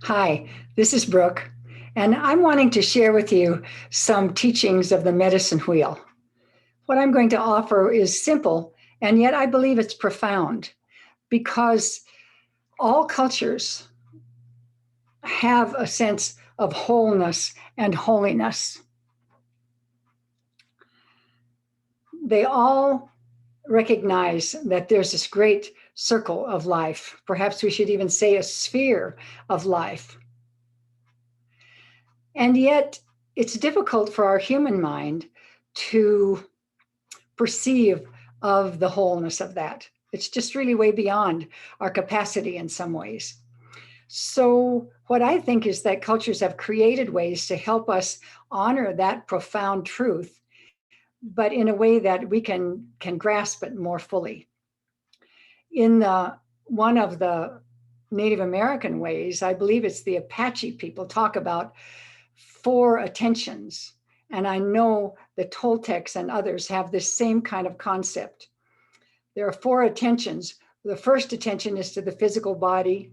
Hi, this is Brooke, and I'm wanting to share with you some teachings of the medicine wheel. What I'm going to offer is simple, and yet I believe it's profound because all cultures have a sense of wholeness and holiness. They all recognize that there's this great circle of life. Perhaps we should even say a sphere of life. And yet, it's difficult for our human mind to perceive of the wholeness of that. It's just really way beyond our capacity in some ways. So, what I think is that cultures have created ways to help us honor that profound truth, but in a way that we can grasp it more fully. In one of the Native American ways, I believe it's the Apache people, talk about four attentions. And I know the Toltecs and others have this same kind of concept. There are four attentions. The first attention is to the physical body.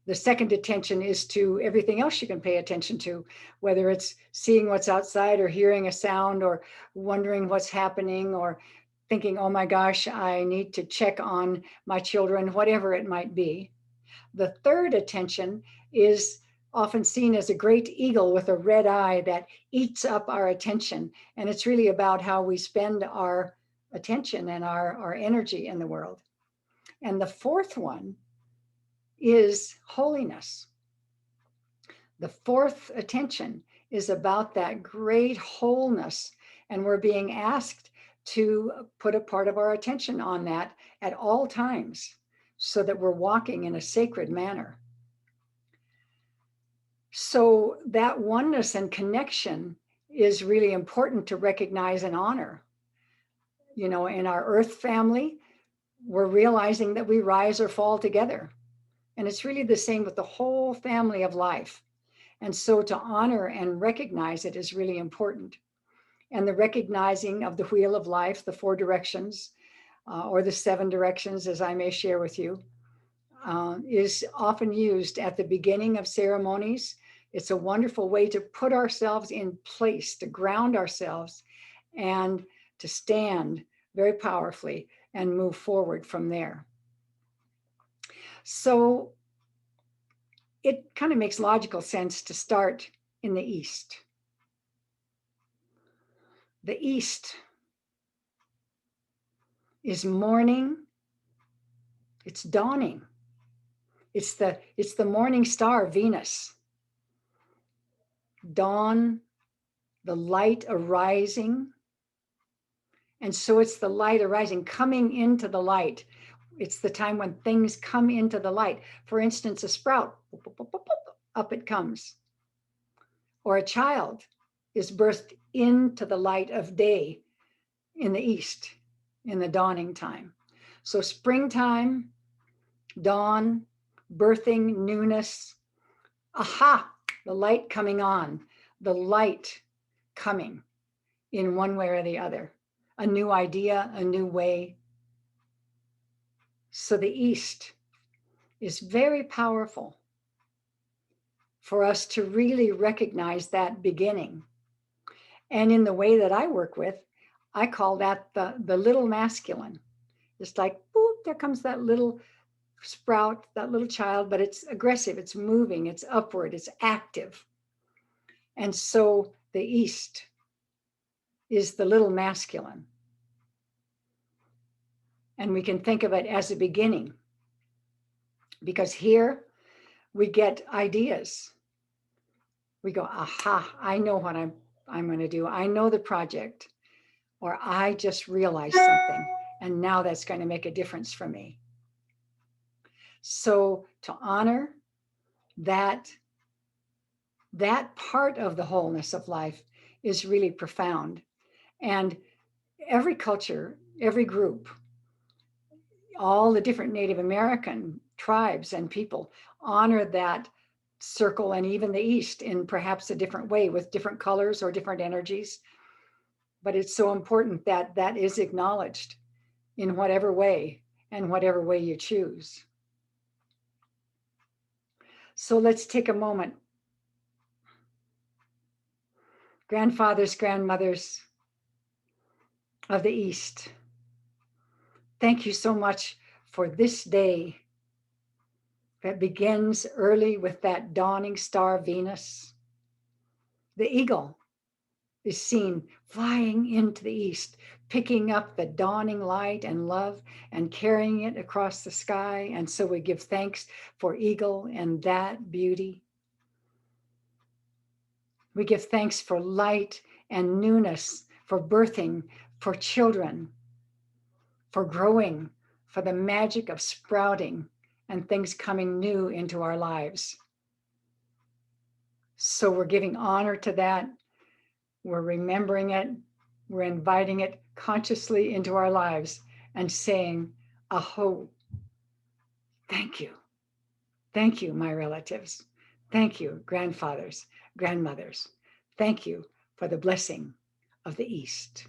The second attention is to everything else you can pay attention to, whether it's seeing what's outside or hearing a sound or wondering what's happening or thinking, oh my gosh, I need to check on my children, whatever it might be. The third attention is often seen as a great eagle with a red eye that eats up our attention. And it's really about how we spend our attention and our energy in the world. And the fourth one is holiness. The fourth attention is about that great wholeness. And we're being asked to put a part of our attention on that at all times so that we're walking in a sacred manner. So that oneness and connection is really important to recognize and honor. You know, in our earth family, we're realizing that we rise or fall together. And it's really the same with the whole family of life. And so to honor and recognize it is really important. And the recognizing of the wheel of life, the four directions, or the seven directions, as I may share with you, is often used at the beginning of ceremonies. It's a wonderful way to put ourselves in place, to ground ourselves, and to stand very powerfully and move forward from there. So it kind of makes logical sense to start in the East. The East is morning, it's dawning. It's the morning star, Venus. Dawn, the light arising. And so it's the light arising, coming into the light. It's the time when things come into the light. For instance, a sprout, up it comes. Or a child is birthed into the light of day in the East, in the dawning time. So springtime, dawn, birthing, newness. Aha, the light coming on, the light coming in one way or the other. A new idea, a new way. So the East is very powerful for us to really recognize that beginning. And in the way that I work with, I call that the little masculine. It's like, boop, there comes that little sprout, that little child, but it's aggressive, it's moving, it's upward, it's active. And so the East is the little masculine. And we can think of it as a beginning, because here we get ideas. We go, aha, I know what I'm going to do. I know the project, or I just realized something, and now that's going to make a difference for me. So to honor that part of the wholeness of life is really profound. And every culture, every group, all the different Native American tribes and people honor that circle, and even the East in perhaps a different way with different colors or different energies. But it's so important that that is acknowledged in whatever way and whatever way you choose. So let's take a moment. Grandfathers, grandmothers of the East, thank you so much for this day that begins early with that dawning star, Venus. The eagle is seen flying into the east, picking up the dawning light and love and carrying it across the sky. And so we give thanks for eagle and that beauty. We give thanks for light and newness, for birthing, for children, for growing, for the magic of sprouting and things coming new into our lives. So we're giving honor to that. We're remembering it. We're inviting it consciously into our lives and saying, Aho, thank you. Thank you, my relatives. Thank you, grandfathers, grandmothers. Thank you for the blessing of the East.